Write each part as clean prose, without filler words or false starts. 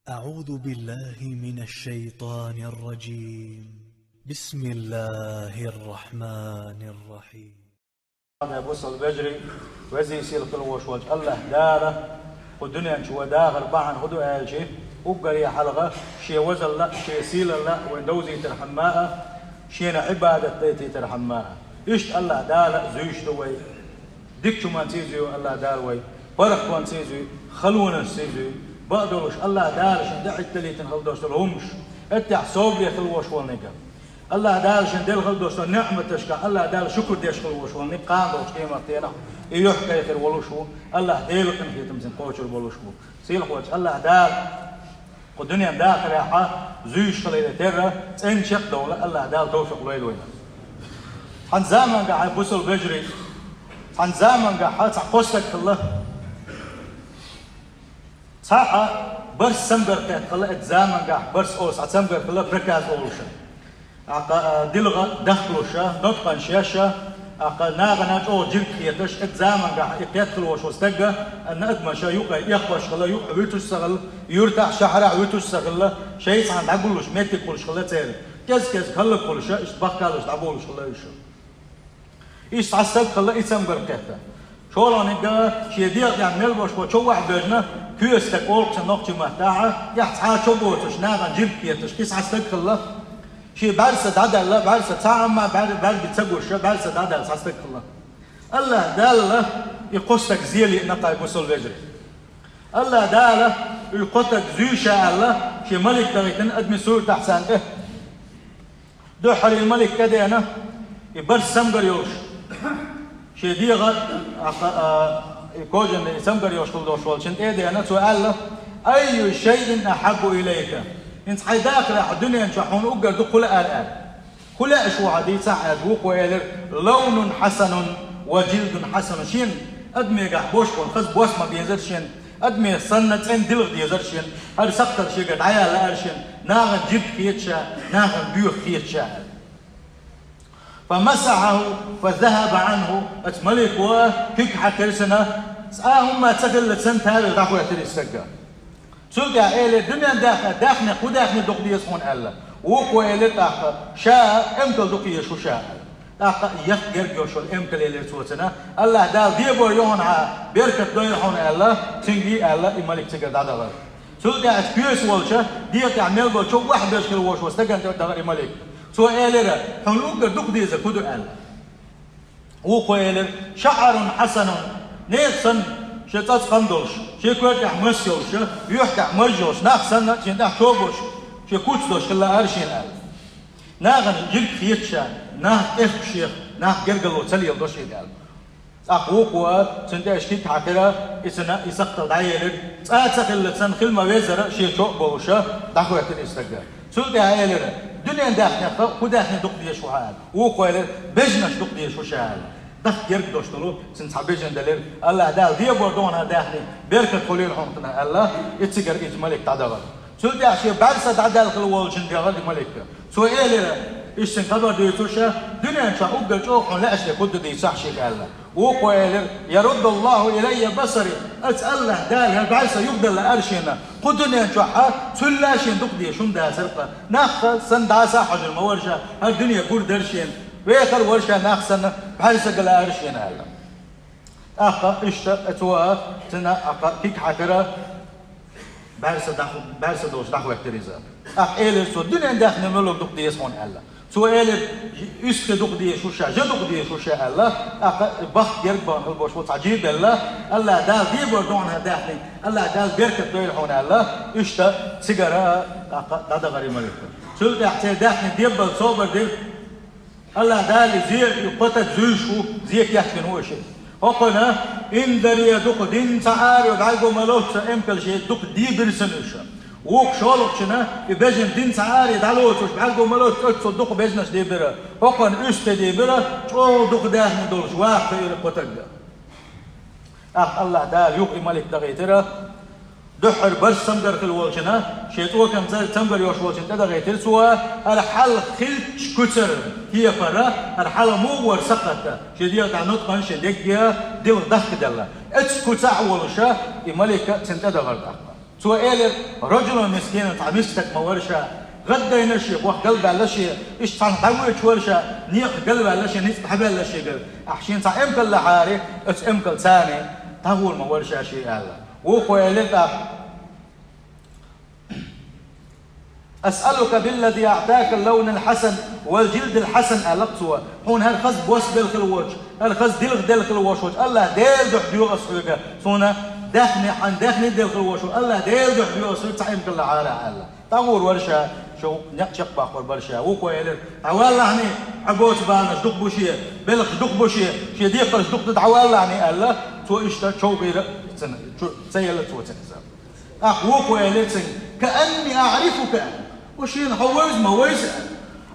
أعوذ بالله من الشيطان الرجيم. بسم الله الرحمن الرحيم. هذا بوصل بجري وزي يصير كل وش الله داره والدنيا شو داغر بعن هدو آلشي وقري حلقة شيء وزل لا شيء سيل لا وندوزي ترحماها شيء عبادة تيتي ترحماها إيش الله داره زوج دوي ديك شو ما تيزيو الله دار وي برق وان تيزيو خلونا تيزيو بقدروش الله دارش دعي التليتن خلدوش الهمش اتع صوبي خلوش والنيكا الله دارش ديل خلدوش نعمة تشكا الله دار شكر ديش خلوش والنيك قاندوش كيما تينا يحكي خير ولوشو الله ديل كن في تمزن قوش الولوشو سيل خوش الله دار والدنيا داخل يا حا زوج خليل تيرا ان شق دولة الله دار توفق ليلوين عن زمان قاعد بوصل بجري عن زمان قاعد قصتك الله ساعة برس سمبر كات خلا اتزامن قاح برس أوس عتسمبر خلا بركاز أولشة عقا دلغة دخلوشة نطقن شاشة عقا ناغناج أو جلك يتش اتزامن قاح يقتل وش وستجا أن أدمشة يوقع يخبش خلا يوقع ويتوش سغل يرتاح شحرة ويتوش سغل شيء عن عقولش ميتك كلش خلا تير كز خلا كلشة إيش بقالش عبولش خلا إيشه إيش عسك خلا اتسمبر كاته شولان إجا شيء ديال يعني ملبوش وشو واحد بيجنا كيستك أولك سنوقتي مهتاعة يحتاج شو بوتش ناقن جيب كيتش كيس عستك الله شيء بعرس عدا الله بعرس ساعة ما بعد بتسوي شو بعرس عدا عستك الله الله داله يقصك زيلي نقاي بوصل بجري الله داله يقصك زيشة الله شيء ملك تغيتن أدمي سور تحسن دو حري الملك كده أنا يبرس سمجر يوش شيء ديغة كوجن سمجر يوش كل دوش والشنت إيه أنا سؤال أي شيء أحب إليك إنت حيداك راح الدنيا نشحون أقدر دخل الآن كل أشوا عدي سعد وقويلر لون حسن وجلد حسن شين أدمي قح بوش والخز بوس ما بينزلشين أدمي صنت إن دلغ بينزلشين هل سقط شيء قد عيال لأرشين ناغن جيب خيتشا ناغن بيوخ خيتشا فمسحه فذهب عنه اتملك وكيك حكرسنا هم تسجل سنت هذا داخل يتريسجا سوق إلى الدنيا داخل وداخل دقدي يسمون الله وقوة إلى داخل شاء إمتى دقي شو شاء داخل يخجر جوشل إمتى إلى سوتنا الله دال ديبور يونها بيركت دويرهون الله تنجي الله الملك تجد داخل سوق أسبيس والشة ديك عمل بشو واحد بيشكل وش واستجد داخل الملك سو إلى حنوك دقدي زكودو الله وقوة إلى شعر حسن نيسن شتات قندوش شكوت يحمسيوش يحكي مرجوش ناخسن شندح شوبوش شكوتش خلا أرشين ال ناغن جلك خيتشا ناه إخشيخ ناه جرجلو تلي الدوشي قال أقوقوا سنتش كيك حكرا إسنا يسقط داير أتسخل سن خل وزر شيء شوق بوشة دخوة الاستجاب سوق عيالر دنيا داخل خداخل دقدي شو حال وقوله بجنش دقدي شو شال دخ جرك دوشتلو سن صبيجن دليل الله دال دي بردون داخلي بركة خليل حمتنا الله يتسجر إجمالك تعدل سوق عشان بعد سدعدل خلوه شن دعال إجمالك سوق عيالر إيش سنقدر ديتوشة دنيا شاء أقدر شوق لا أشلي كود دي صح شيء الله وقوله يرد الله إلي بصري أسأله دال بعد سيقدر لأرشينا قدنيا شوحة سلاشين دقدي شون ده سرقة ناخ سن داسا حجر مورشة هالدنيا قول درشين ويخر ورشة ناخ سن بعد سقل أرشينا الله أخا إشتا أتوا تنا أخا كيك حكرة بعد سدوش دخو اكتريزا أخ إيلر سو الدنيا داخل نملو دقدي يسمون الله سؤال إسك دقدي شو شاء جدقدي شو شاء الله أق بخ يربان البوش وتعجيب الله الله دال دي بردونها داخلي الله دال بيركت دويل هون الله إشتا سيجارة أق غريب ملك سؤال تحت داخلي ديبل صوبر ديل الله دال زير يقطع زيشو زيك يحكي هو شيء هقنا إن دريا دقدين تعاري وعالجو ملوش إمكل شيء دقدي برسنوشة ووك شالوك شنا يبجن دين سعاري دالوش وش بعالجو ملوش تصدق بيزنس دي برا هقن إست دي برا شو دق داخل دولش واحد يرق وتجا الله دال يوقي ملك دغيترا دحر برس سمجر في الوالشنا شيتوا كم زال سمجر يوش والشنا دغيتر سوا الحل خلش كتر هي فرا الحل مو سقطة شديد عنوت قن شديد يا ديل دخل دلا اتش كتاع والشا الملك سنت دغرد سو إيلر رجل مسكين تعمستك مورشة غدا ينشي وقت قلب على شيء إيش تعن تعويش ورشة نيق قلب على شيء نيق حبل على شيء قلب أحشين تعم كل حاري أتم كل ثاني تقول مورشة شيء الله وقويلتا أسألك بالذي أعطاك اللون الحسن والجلد الحسن ألقتوا هون هالخز بوس بالخلوش هالخز دلخ الوش الله ديل دح ديو أسحوك صونا دخني عن دخني دلخ الوش الله ديل دح ديو أسحوك تعيم كل عارة الله تقول ورشة شو نقشق باخر برشة وقويلر عوال لعني عبوت بانا دق بوشية بلخ دق بوشية شي ديقر دق تدعوال لعني الله تو إشتا شو غير سيلت وتنزل وقويلر كأني أعرفك وشين هويز مويز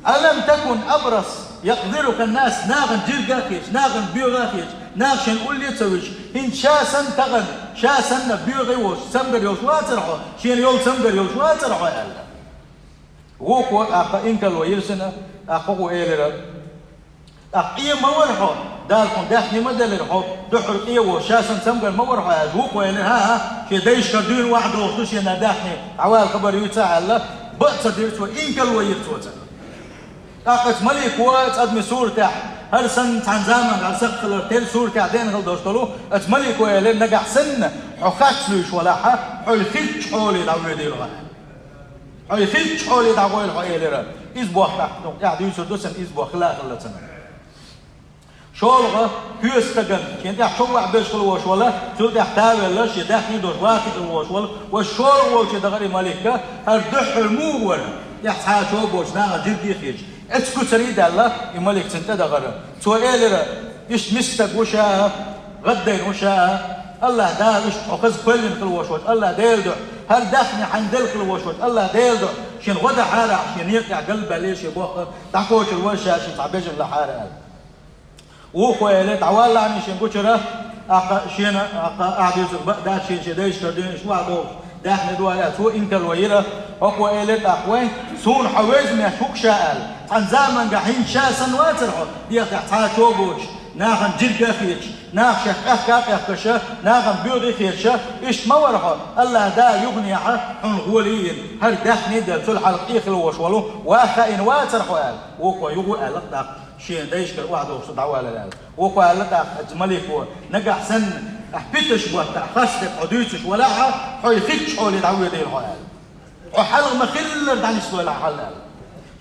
ألم تكن أبرص يقدرك الناس ناغن جرقاكيش ناغن بيوغاكيش ناغشن قولي تسويش إن شاسن تغن شاسن بيوغي وش سمبر يوش واترحو شين يول سمبر يوش واترحو ألا وقو أقا إنك الويرسنا أقو إيلر أقيا مورحو دالكم داخني مدلرحو دحر إيه وشاسن سمبر مورحو وقو إيلر ها شي دايش كردين واحد وخصوصي أنا داخني عوال خبر يوتاع الله بأس ديرتوا إنك الويرتوا أقت ملك وات أدمي سورته هل سن عن زمان على سقف تل سورته عدين هل دوشتلو أت ملك ويلين نجح سن حخاتلوش ولا حول خلش حولي دعوة ديرها حول خلش حولي دعوة الحيلة إزبوخ تحتهم يعني يوسف دوسن إزبوخ لا خلتنا شولغة هيستجن كنت يحشوا عبيش خلوش ولا شلت يحتاج ولا شيء داخلي دوش واحد خلوش ولا والشول وش دغري ملكة هالدح المور يحتاج شوبوش ناقة جدي خيج اسكو تريد الله يملك سنت دغري سؤال إيش مستك وشاء غدين وشاء الله دا إيش أخذ كل خلوش الله ديلدع هل داخني عن دل خلوش الله ديلدع شين غدا حارة شين يقع قلبه ليش يبوخ تحكوش الوشة شين تعبيش لحارة وخويلت عوال عني شين بوشرة شين أعدي دات شين شديش كردين شو عدو داخل دوالات هو إنك الويرة وخويلت أخوين سون حويز من شوك شائل عن زمن قاحين شاسن واترحو ديك يحتاج شوبوش ناخن جرقة خيش ناخ شخ أخكاك ناخن بيوغي خيشة إيش ما ورحو الله دا يغني عن غوليين هل داخني دل سلح القيخ الوشولو واخا إن واترحو قال وقو يقول ألق شين دايش كر واحد وصد عوالة قال وقو ألق أجمليك هو نقح سن أحبتش بوتا خاصتك حدوثش ولا حو يخيش حولي دعوية دير قال وحلق مخلر دعني سوى الحل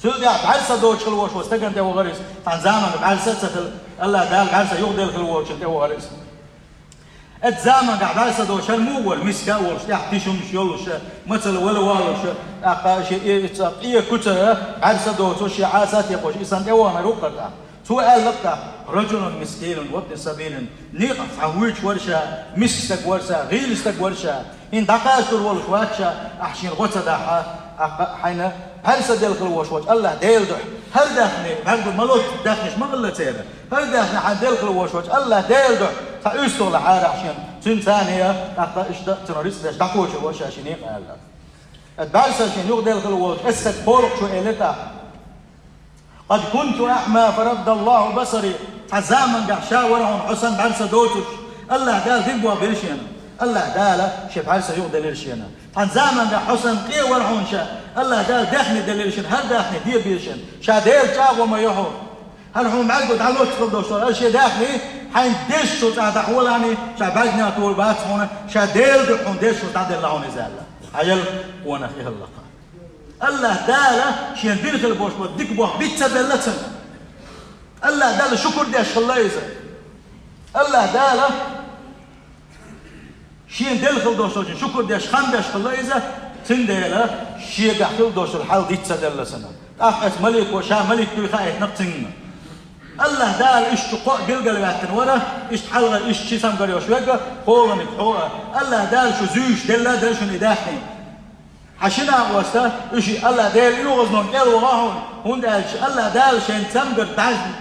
سيدي بعرسة دوش خلوش واستقن تيو غريس عن زمن بعرسة الله دال بعرسة يغدل خلوش تيو غريس الزمن بعرسة دوش المول مسكا ورش يحتيشو مش يولوش مثل ولا والوش أقاش إيه كتر بعرسة دوش وش عاسات يقوش إنسان تيو ما روقتا سؤال لقطة رجل مسكين وابن سبيل نيقف عويش ورشة مسكك ورشة غيلستك ورشة إن دقاشر ورش واتشة أحشين غوتا داحا حين هل سدل خلوش الله ديل دح هل داخني هل ملوت داخنش ما غلت هذا هل داخني عن ديل خلوش الله ديل دح فايستغل حار عشان سن ثانية أقا إشتا تنوريس داش دقوش الوش عشان يقال البعث عشان يغدل خلوش اسك فورق شو إلتا قد كنت أعمى فرد الله بصري عزاما قحشا ورهم حسن بعرسة دوتش الله دال ذنبوا برشينا الله دال شف عرسة يغدل الشينا عن زمن حسن قي ورحون شا الله دال داخني دليلشن هل داخني دي بيشن شا ديل جاغو ما يحو هل هم معقو تعالوا تفضلوا شو الشيء داخني حين ديش شو تعال تحولاني شا بعدنا طول بات هنا شا ديل دحون ديش شو تعدل الله نزال عجل وانا فيه اللقاء الله دال شين بيرخ البوش وديك بوح بيتسدلتن الله دال شكر ديش خلايزه الله دال شين دلخل دوشوجين شكر ديش خان ديش خلايزه تنديلا شي قحتل دوش الحال دي تسدل سنه اخت ملك وشا ملك توي خايت نقتن الله دال ايش تقو قلقل ياتن ورا ايش تحلغ ايش شي سام قريوش ويقا قولني بحوها الله دال شو زوش دلا دل شو نداحني حشنا وستا ايش الله دال يوغزنون قالوا غاهون هون دال الله دال شين تمقر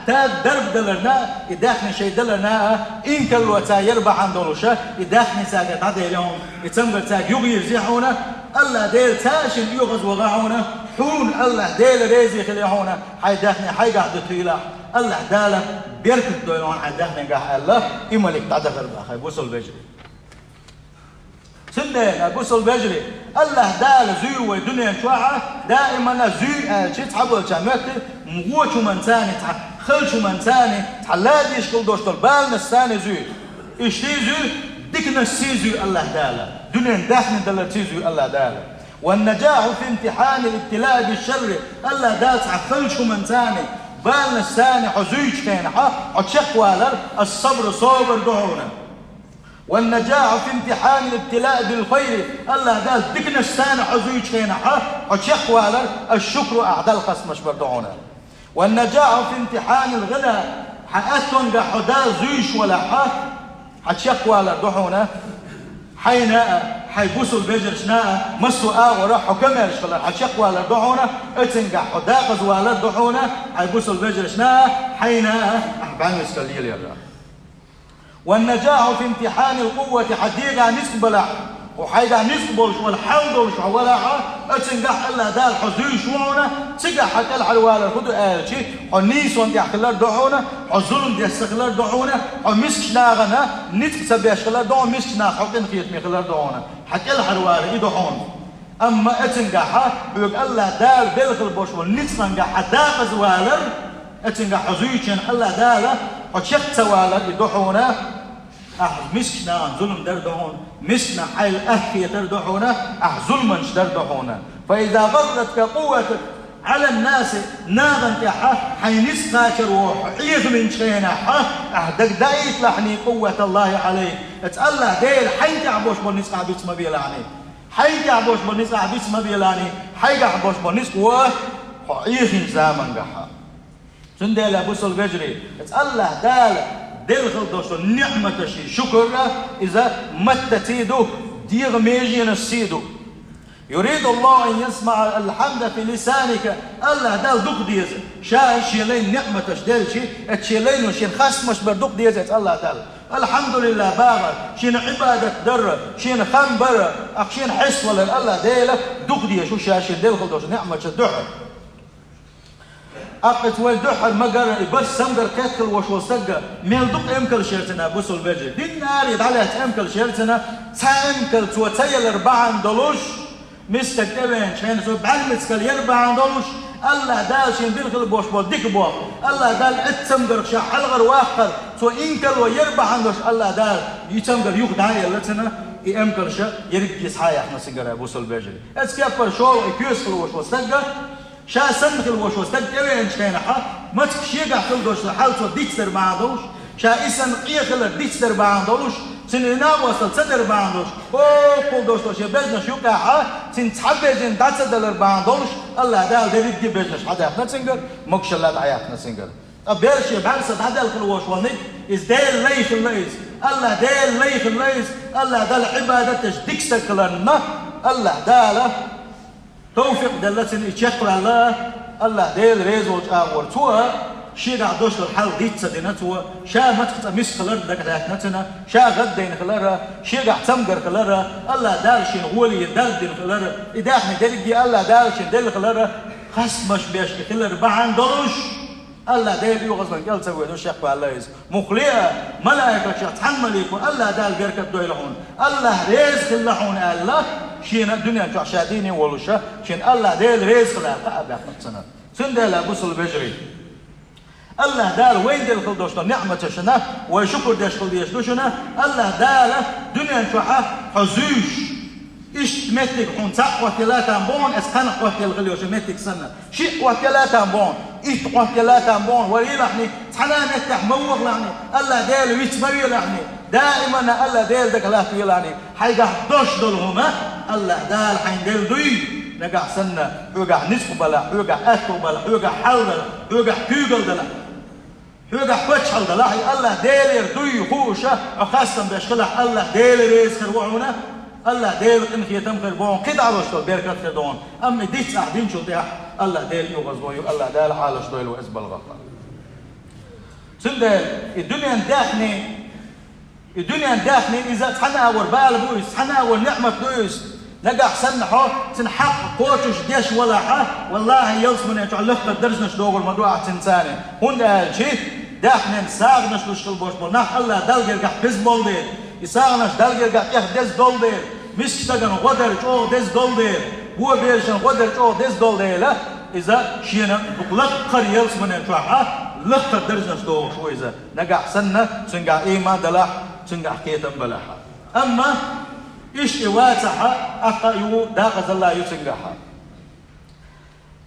تاد درب دلرنا يداخني شي دلرنا إن كل وتا يربح عن دولوشا يداخني ساقط عدي اليوم يتمقر ساق يغير زيحونا الله دال تاشن يوغز وغاهونا حون الله دال ريزي خليهونا حي داخني حي قاعد طويلة الله دال بيركض دولون حي داخني قاح الله إمالك تعدغر بأخي بوصل بجري سندين أبوسل بجري الله دال زي ودنيا شوعة دائما زي شيء تحبوا جامعته مقوى شو من ثاني خل شو من ثاني تحلاد يشكل دوش بالنا الثاني زي إيش زي ديكنا السيزي الله داله دنيا داخل دل سيزي الله داله والنجاح في امتحان الابتلاء بالشر الله دال خل شو من ثاني بالنا الثاني حزوج كان حتشق والر الصبر صبر دعونا والنجاح في امتحان الابتلاء بالخير الله قال دقنا السنة حزوج خينا حتشق والر الشكر أعدال خصمش بردعونا والنجاح في امتحان الغنى حأتون قحدال زوش ولا حتشق والر دعونا حيناء حيبوسوا البجر شناء مسوا وراح حكمل شغل حتشق والر دعونا اتنقح حداقز والر دعونا حيبوسوا البجر شناء حيناء أحبان مسكاليل يا رب والنجاح في امتحان القوة حديقة نسبلع وحيدا نسبلش والحوضلش ولاعة اتنقح الله دال حزوي شوعنا تقح حتى الحلوال الخدو آلشي حنيسون دي حكلار دعونا حظلم دي استخلار دعونا حمسكش ناغنا نتك سبيا شخلار دعونا مسكش ناغ حقين خيط ميخلار دعونا حتى الحلوال يدعون أما اتنقح بيقول الله دال بلغ البوش والنتنقح حداقز والر اتنقح حزوي شن الله دال حتشق توالر يدعونا مسكنا ظلم دردعون مسكنا حيل أهكي دردعونا ظلمنش دردعونا فإذا غرتك قوتك على الناس ناغن كحا حينس قاشر وحيث من شينا دك دايت لحني قوة الله عليك اتالله ديل حي تعبوش بالنسقع باسم بيلاني حي تعبوش بالنسقع باسم بيلاني حي تعبوش بالنسقع وحيث زامن كحا سندل أبوس البجري اتالله دال دل خلدوش النعمة شي شكر إذا مت تيدو ديغ ميجين السيدو يريد الله أن يسمع الحمد في لسانك الله دال دوك ديز شا شيلين نعمة دل شي تشيلين وشين خصمش بردوك ديز الله دال الحمد لله بابا شين عبادة در شين خنبر شين حس ولا الله ديلا دوك ديز شو شاشي دل خلدوش نعمة الدحر أقت والدحر مجر بس سمجر كتل وش وسجى ميلدق أمكل شرتنا بوسل بجي دين ناري دعلت أمكل شرتنا سأمكل توتيل 4 دولوش مستكتبين شين سو بعلمتكل 4 دولوش الله دال شين دلخل بوش بول ديك بوخ الله دال اتسمجر شحلغر واقل تو إنكل و4 دولوش الله دال يتسمجر يوخد هاي اللتنا أمكل شا يرك يسحايا احنا سجر بوسل بجي اسكابر شو يكيسل وش وسجى شا سنخل وش وستجرين شينا ما تكشيجا خلدوش لحالته ديتر بعضوش شا إسن قيخل ديتر بعضوش سننا وصل صدر بعضوش كل دوش دوش يبزنا شو كاحا سن تحبجين داتدلر بعضوش الله دال ديريد دي بزنش حدا احنا سنجر مكشلات عياحنا سنجر أبيرش يبعلس هذا الخلوش ونك إز ديل ليش الليز الله ديل ليش الليز الله دال عبادتش ديكسر كلنا الله داله توفيق دلتن يشكر الله ديل ريزوج أور توا شيء قاعدوش الحال ديت سدينتوا شا ما تخت مش خلر دك نتنا شا غدين خلرها شيء قاعد تمجر خلرها الله دال شين غولي دال دين خلرها إداخني دلجي الله دال شين دل خلرها خص مش بيش خلر بعن دلوش الله ديل يوغز من قال سوي دوش يقبل الله يز مخلية ملائكة تحمليكم الله دال بيركب دويلهون الله رزق اللهون الله شين الدنيا شو شاديني ولوشة شين الله ديل رزق لا قابل نفسنا سندل أبوس البجري الله دال وين دل خل دوشنا نعمة شنا وشكر دش خل ديش دوشنا الله دال دنيا شو حزوش إيش متك حون تقوى ثلاثة بون إسقنا قوى الغليوش متك سنة شيء قوى ثلاثة بون إيش قوى ثلاثة بون ولي لحني تحنا متك موغ لحني الله دال ويتموي لحني دائما الله دال دك لا في لحني حيقع دوش دلهما الله دال حين دال دوي نقع سنة يوقع نصف بلا يوقع أكو بلا يوقع حول بلا يوقع كيوغل دلا يوقع فتشل دلا الله دال دوي خوشة وخاصة بيشخلح الله دال ريز خروعنا الله ديل إن خي تمخر بون كده على شو بيركت خدون أم ديت ساعدين شو تيح الله ديل يوغز بويو الله ديل حالش دويل وإسبال غفر سندل الدنيا داخني إذا تحنا أور بال بويس تحنا أور نعمة بويس نجح سنحه سنحق قوتش ديش ولا حا والله يلص من يتعلق الدرجة شدوغ الموضوع تنساني هون قال شيء داخني نساق نشلوش البوش بنا الله دل يرجع بزبول ديل يساغنش دل يرجع يخدز دول ديل مسكتاجن غدر جو دز دولدير هو بيرشن غدر جو دز دولدير إذا شينا بقلق قريل سمنا توعها لقطة درجة ستوه شو إذا نجح سنة سنجح إيمان دلح سنجح كيتم بلحها أما إيش إواتها أقايو داقة الله يسنجحها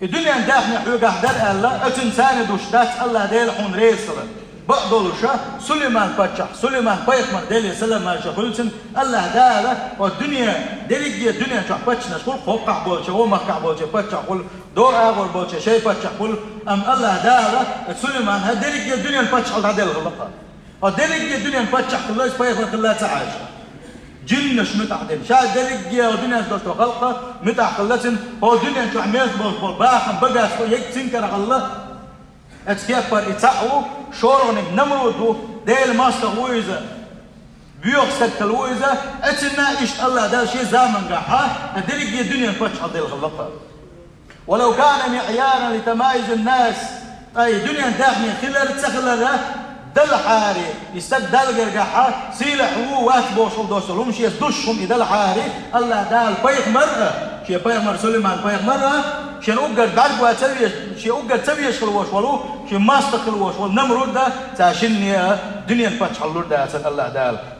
الدنيا داخل حوجة در الله أتنسان دوشتات الله ديل حون ريسلا بقدلوشا سليمان باتشح سليمان بايخمر ديل سلام ما شغلتن الله داله والدنيا ديلجي الدنيا شح باتشنا شقول خوقع بولشة ومقع بولشة باتشح قول دور أغور بولشة شيء باتشح قول أم الله داله سليمان هديلجي الدنيا باتشح هذا الغلطة هديلجي الدنيا باتشح كله بايخمر كله تعاش جنش متعدين شاد دلقيا ودنيا دوشتو خلقه متع خلتن هو دنيا شو عميز بول باخم بقى يك تنكر الله اتكبر اتعو شورغنك نمرودو ديل ماستر ويزا بيوخ سكت الويزا اتنا ايش الله ده شيء زمن قاحه دلقيا الدنيا فتح ديل خلقه ولو كان معيارا لتمايز الناس اي دنيا داخلي خلر تسخلر دل حاري يستدل جرجحة سيلح هو واتبوش ودوسلهم شيء دشهم يدل حاري الله دال بيخ مرة شيء بيخ مر سليمان بيخ مرة شيء أوجر دارك واتسوي شيء أوجر تسوي شلوش ولو شيء ماست خلوش والنمرود ده تاشنيا دنيا فتح الله ده سن الله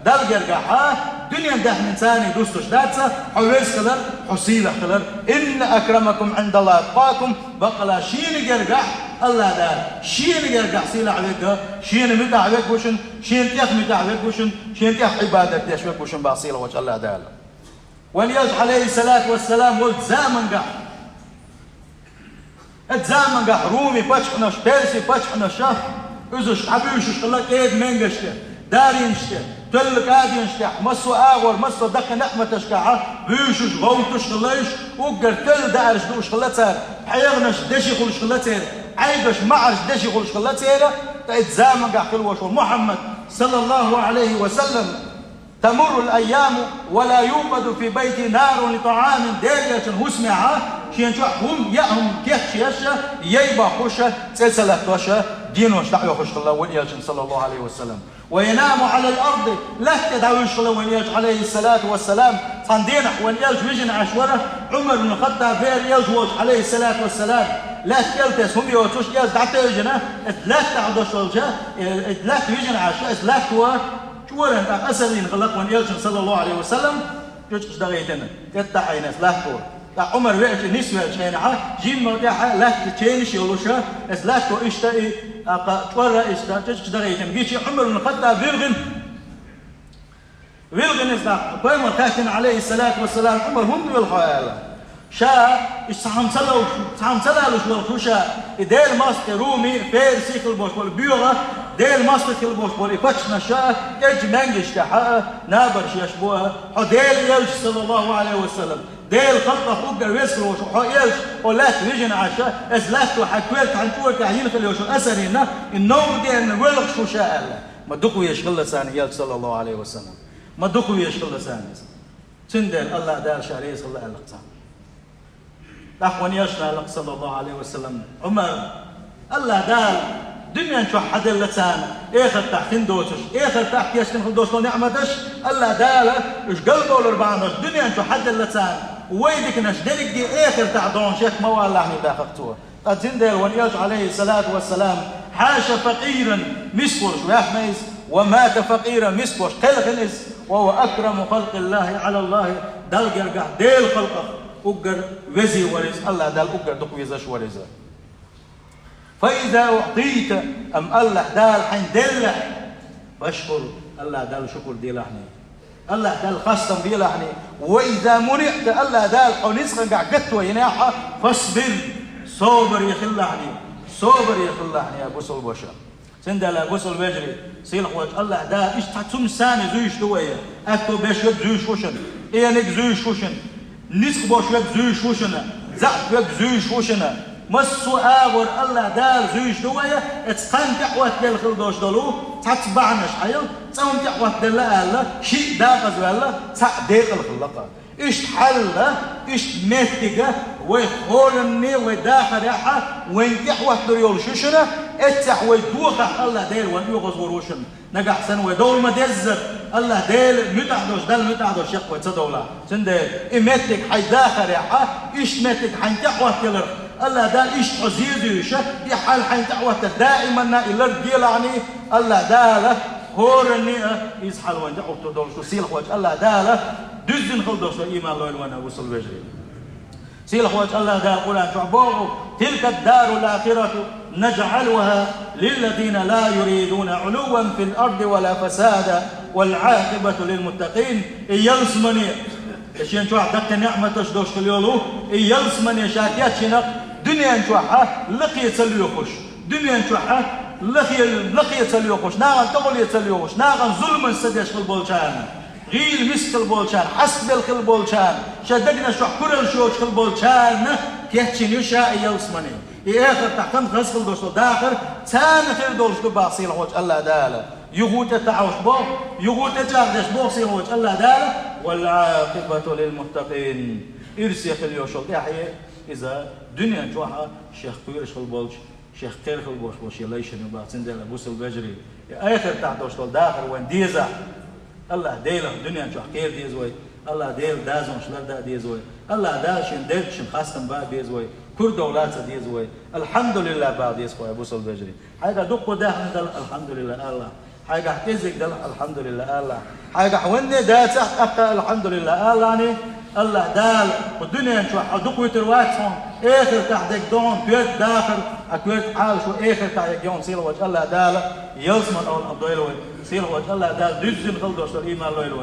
دال جرجحة دنيا ده إنسان يدوسش داتسا حويس خلر حسيلة خلر إن أكرمكم عند الله أتقاكم بقلا شين جرجح الله دال شين جرجح سيلة عليك شين متى عليك وشن شين تيخ متى عليك وشن شين تيخ عبادك تيشوك وشن باصيلة وش الله دال وليج عليه الصلاة والسلام قلت زامن قح اتزامن قح رومي باتشحنش بيرسي باتشحنش ازوش عبيوشش الله كيد منقشته دارينشته تلك آدينشته مسو آغور مسو دق نحمتش كعه بيوشش غوتش خليش وقر تل دارش دوش خلتها حيغنش دشي خلش خلتها عيبش معش دشي خلش خلتها اتزامن قح خلوش محمد صلى الله عليه وسلم تمر الأيام ولا يوقد في بيت نار لطعام ديريش هسمعها شين شو هم يأهم كيف شيشة ييبا خوشة سلسلة توشة دين وشتاق يخش الله وليش صلى الله عليه وسلم وينام على الأرض لا تدعوش الله وليش عليه الصلاة والسلام صندينح وليش وجن عشورة عمر بن الخطاب فير يجوز عليه الصلاة والسلام لا تلتس هم يوتوش ياز دعته يجنا لا تعدش الجا لا يجن عشاء لا توا شورا انت أسرين غلق وليش صلى الله عليه وسلم جوش دغيتنا يتعي ناس لا توا عمر وقت نسوة شينها جيم موتاحة لا تشينش يلوشها اس لا تو اشتاي تورا اشتا تشدغيتن جيشي عمر بن الخطاب فيلغن استا قيمة كاتن عليه الصلاة والسلام عمر هم بالحياة شاء سام سلالوش والخوشا ديل ماسك رومي فير سيكل بوش والبيوغا ديل ماسك البوش والإفتشنا شاء اج منجش تحقق نابر شيشبوها ديل يلش صلى الله عليه وسلم ديل خلقه فوق الويسكل وشو يلش ولا تيجن عشاء اسلات وحكويت عن شو كاين في اليوش أسرنا النوم دي ان ولق شو شاء الله ما دقوا يشغل ثاني يلش صلى الله عليه وسلم ما دقوا يشغل ثاني سندل الله دار شعري صلى الله عليه وسلم أخواني يشنا لك صلى الله عليه وسلم عمر الله دال دنيا شو حد اللسان إخر تحتين دوتش إخر تحت يشتم خل دوتش نعمتش الله دال إيش قلبه والربعانش دنيا شو حد اللسان ويدك نش دلقي إخر تعدون شيخ ما والله داخلتوه قد زندل ونياش عليه الصلاة والسلام حاش فقيرا مسكوش ويحميز ومات فقيرا مسكوش قل خنس وهو أكرم خلق الله على الله دل جرجع ديل خلقه أجر وزي ورز الله دال أجر دقوي زش ورزه فإذا أعطيت أم الله دال حين دلح فاشكر الله دال شكر دي لحني الله دال خصم دي لحني وإذا منعت الله دال حنسخن قعدت ويناحة فاصبر صبر يخلعني صبر يخلعني يا بوسل بوشا سندل يا بوسل بجري سيلح وجه الله دال إيش تحتم ساني زويش دوية أكتو بيش وب زويش وشن إيانك زويش وشن نسخ بوش وب زويش وشن زعت وب زويش وشن مسو آغر الله دال زويش دوية اتقان تحوات دل خلدوش دلو تتبعنش حيل تقوم تحوات دل الله شيء داقز والله تقديق الخلقة إيش حلة إيش مهتقة ويخورني وداخل يحا وينكح وحدر يولششنا اتح ويدوخ الله ديل ويوغز وروشن نجح سن ودول ما دزر الله ديل متعدوش دل متعدوش يقوى تصدولا سنديل إمتك حي داخل يحا إيش متك حينكح وحدر الله دال إيش عزيز يشه يحال حينكح وحدر دائما إلى الجيلاني الله داله هورني يزحل وينكح وحدر شو سيل وجه الله داله دزن خلدوش إيمان لوين وانا وصل بجري سيل وجه الله دال قرآن تعبوه تلك الدار الآخرة نجعلها للذين لا يريدون علوا في الأرض ولا فسادا والعاقبة للمتقين يلسمني اشين شو عدك نعمة تشدوش كل يولو يلسمني شاكيات شنق دنيا شوحة لقي يتسليوخش دنيا شوحة لقي يتسليوخش ناغن تقول يتسليوخش ناغن ظلم سديش في البولشان غيل مسك البولشان حسب البولشان شدقنا شو كل شوش في البولشان كيتشين يشاء يلسمني آخر تحتم غسل دوش داخل ثاني خير دوش باصيل وجه الله داله يغوت تعوش بو يغوت جاردش بو صيل وجه الله داله والعاقبة للمتقين إرسي خل يوشل يحيى إذا دنيا جوها شيخ كويرش خل بولش شيخ كير خل بولش وش يليش نبات سندل أبوس البجري آخر تحتوش داخل وين ديزا الله ديله دنيا جوها كير ديزوي الله ديل دازون شلر دا ديزوي الله داشين ديلشن خاصم با ديزوي كل دولات ديزوي الحمد لله بعد يسوي ابو سول بجري حاجه دق داخل دل الحمد لله الله حاجه حكيزك دل الحمد لله الله حاجه حوني دا تحت الحمد لله الله يعني الله دال والدنيا شو دق ويترواتهم اخر تحت دون بيت داخل اكويت حال شو اخر تحت يوم سيل وجه الله دال يلزم اول ابدويلوي سيل وجه الله دال دزن خلدوش الايمان لويلوي